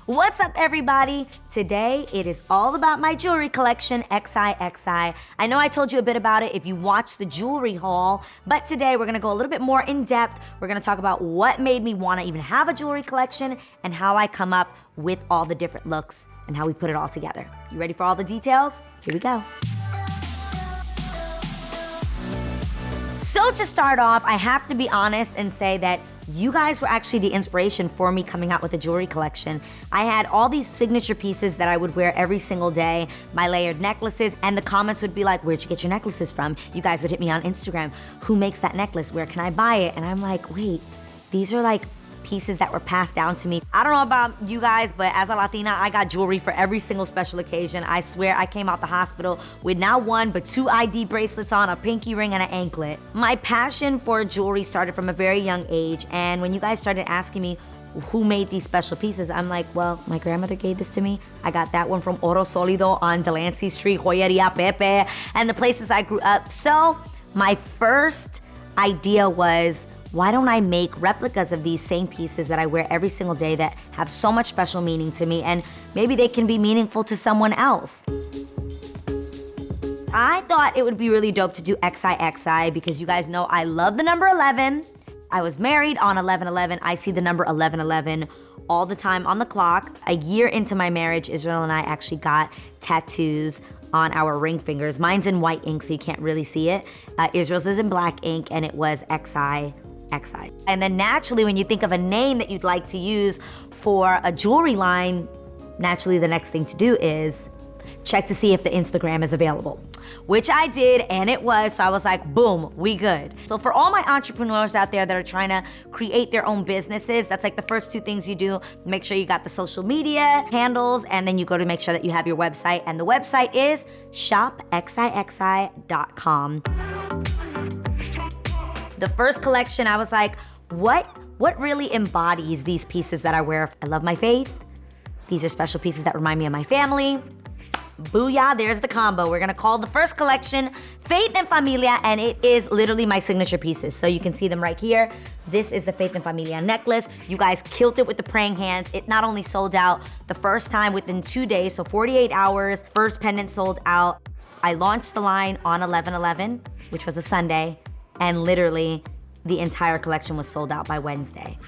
What's up, everybody? Today, it is all about my jewelry collection, XIXI. I know I told you a bit about it if you watched the jewelry haul, but today we're gonna go a little bit more in depth. We're gonna talk about what made me wanna even have a jewelry collection and how I come up with all the different looks and how we put it all together. You ready for all the details? Here we go. So to start off, I have to be honest and say that you guys were actually the inspiration for me coming out with a jewelry collection. I had all these signature pieces that I would wear every single day, my layered necklaces, and the comments would be like, where'd you get your necklaces from? You guys would hit me on Instagram. Who makes that necklace? Where can I buy it? And I'm like, wait, these are like pieces that were passed down to me. I don't know about you guys, but as a Latina, I got jewelry for every single special occasion. I swear I came out the hospital with not one, but 2 ID bracelets on, a pinky ring, and an anklet. My passion for jewelry started from a very young age, and when you guys started asking me who made these special pieces, I'm like, well, my grandmother gave this to me. I got that one from Oro Solido on Delancey Street, Joyeria Pepe, and the places I grew up. So my first idea was, why don't I make replicas of these same pieces that I wear every single day that have so much special meaning to me, and maybe they can be meaningful to someone else. I thought it would be really dope to do XIXI because you guys know I love the number 11. I was married on 11/11. I see the number 11/11 all the time on the clock. A year into my marriage, Israel and I actually got tattoos on our ring fingers. Mine's in white ink, so you can't really see it. Israel's is in black ink, and it was XIXI. And then naturally, when you think of a name that you'd like to use for a jewelry line, naturally the next thing to do is check to see if the Instagram is available, which I did, and it was, so I was like, boom, we good. So for all my entrepreneurs out there that are trying to create their own businesses, that's like the first 2 things you do. Make sure you got the social media handles, and then you go to make sure that you have your website, and the website is shopxixi.com. The first collection, I was like, what really embodies these pieces that I wear? I love my faith. These are special pieces that remind me of my family. Booyah, there's the combo. We're gonna call the first collection Faith and Familia, and it is literally my signature pieces. So you can see them right here. This is the Faith and Familia necklace. You guys killed it with the praying hands. It not only sold out the first time within 2 days, so 48 hours, first pendant sold out. I launched the line on 11/11, which was a Sunday, and literally the entire collection was sold out by Wednesday.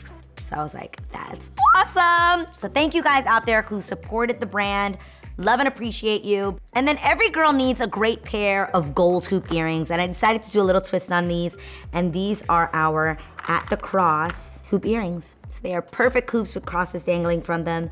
So I was like, that's awesome. So thank you guys out there who supported the brand. Love and appreciate you. And then every girl needs a great pair of gold hoop earrings, and I decided to do a little twist on these, and these are our at the cross hoop earrings. So they are perfect hoops with crosses dangling from them.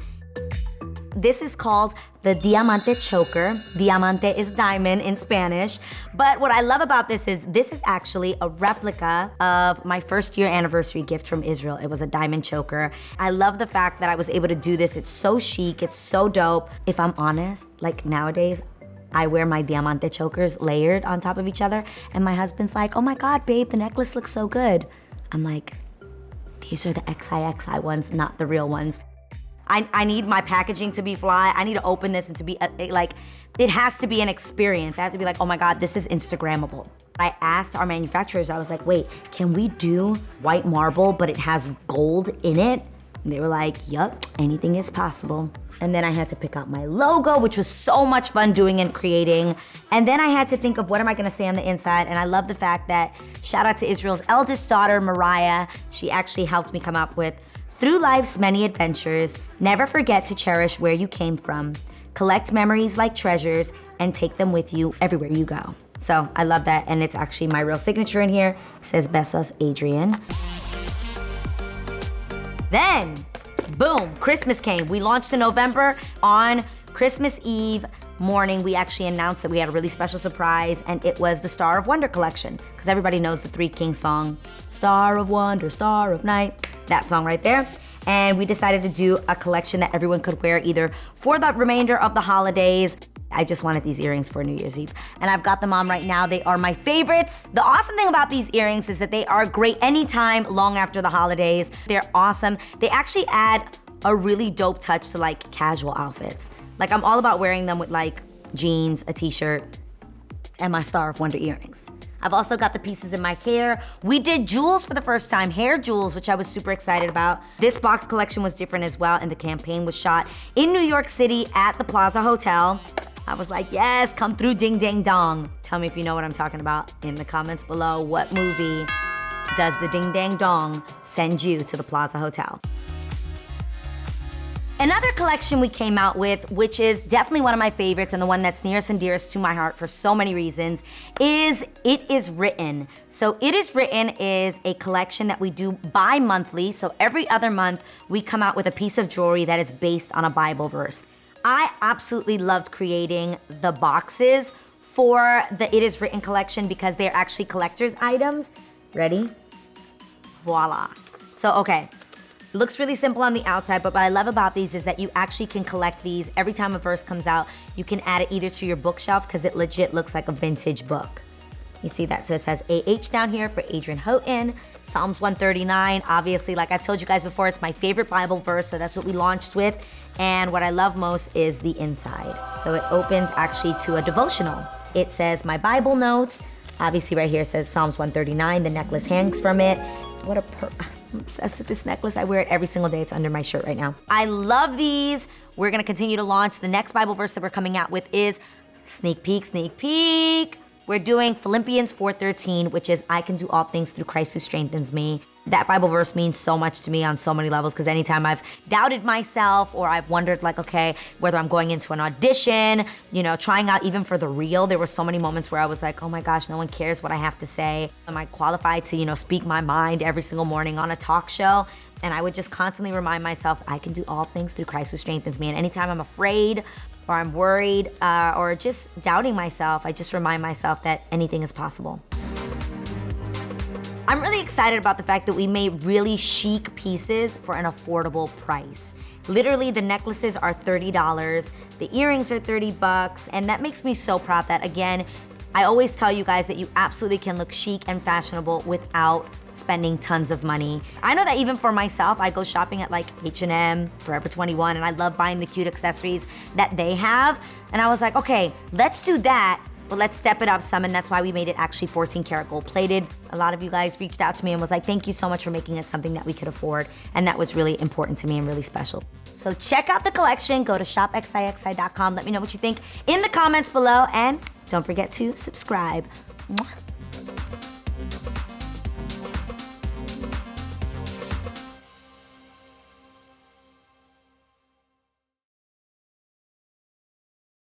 This is called the Diamante Choker. Diamante is diamond in Spanish. But what I love about this is actually a replica of my first year anniversary gift from Israel. It was a diamond choker. I love the fact that I was able to do this. It's so chic, it's so dope. If I'm honest, like nowadays, I wear my Diamante chokers layered on top of each other, and my husband's like, oh my God, babe, the necklace looks so good. I'm like, these are the XIXI ones, not the real ones. I need my packaging to be fly. I need to open this and to be like, it has to be an experience. I have to be like, oh my God, this is Instagrammable. I asked our manufacturers, I was like, wait, can we do white marble, but it has gold in it? And they were like, yup, anything is possible. And then I had to pick out my logo, which was so much fun doing and creating. And then I had to think of what am I gonna say on the inside? And I love the fact that, shout out to Israel's eldest daughter, Mariah. She actually helped me come up with, through life's many adventures, never forget to cherish where you came from. Collect memories like treasures and take them with you everywhere you go. So I love that, and it's actually my real signature in here. It says Besos Adrienne. Then, boom, Christmas came. We launched in November. On Christmas Eve morning, we actually announced that we had a really special surprise, and it was the Star of Wonder collection, because everybody knows the Three Kings song, Star of Wonder, Star of Night, that song right there. And we decided to do a collection that everyone could wear either for the remainder of the holidays. I just wanted these earrings for New Year's Eve, and I've got them on right now. They are my favorites. The awesome thing about these earrings is that they are great anytime long after the holidays. They're awesome. They actually add a really dope touch to like casual outfits. Like I'm all about wearing them with like jeans, a t-shirt, and my Star of Wonder earrings. I've also got the pieces in my hair. We did jewels for the first time, hair jewels, which I was super excited about. This box collection was different as well, and the campaign was shot in New York City at the Plaza Hotel. I was like, yes, come through, ding, ding, dong. Tell me if you know what I'm talking about in the comments below. What movie does the ding, dang, dong send you to the Plaza Hotel? Another collection we came out with, which is definitely one of my favorites and the one that's nearest and dearest to my heart for so many reasons, is It Is Written. So It Is Written is a collection that we do bi-monthly. So every other month, we come out with a piece of jewelry that is based on a Bible verse. I absolutely loved creating the boxes for the It Is Written collection because they're actually collector's items. Ready? Voila. So, okay. It looks really simple on the outside, but what I love about these is that you actually can collect these. Every time a verse comes out, you can add it either to your bookshelf because it legit looks like a vintage book. You see that? So it says AH down here for Adrienne Houghton. Psalms 139, obviously, like I've told you guys before, it's my favorite Bible verse, so that's what we launched with. And what I love most is the inside. So it opens actually to a devotional. It says my Bible notes. Obviously right here it says Psalms 139, the necklace hangs from it. What a I'm obsessed with this necklace. I wear it every single day. It's under my shirt right now. I love these. We're gonna continue to launch. The next Bible verse that we're coming out with is, sneak peek, sneak peek. We're doing Philippians 4:13, which is, I can do all things through Christ who strengthens me. That Bible verse means so much to me on so many levels because anytime I've doubted myself or I've wondered like, okay, whether I'm going into an audition, you know, trying out even for the real, there were so many moments where I was like, oh my gosh, no one cares what I have to say. Am I qualified to, you know, speak my mind every single morning on a talk show? And I would just constantly remind myself, I can do all things through Christ who strengthens me. And anytime I'm afraid or I'm worried or just doubting myself, I just remind myself that anything is possible. I'm really excited about the fact that we made really chic pieces for an affordable price. Literally, the necklaces are $30, the earrings are 30 bucks, and that makes me so proud that, again, I always tell you guys that you absolutely can look chic and fashionable without spending tons of money. I know that even for myself, I go shopping at like H&M, Forever 21, and I love buying the cute accessories that they have. And I was like, okay, let's do that, but let's step it up some, and that's why we made it actually 14 karat gold plated. A lot of you guys reached out to me and was like, thank you so much for making it something that we could afford, and that was really important to me and really special. So check out the collection, go to shopxixi.com, let me know what you think in the comments below, and don't forget to subscribe. Mwah.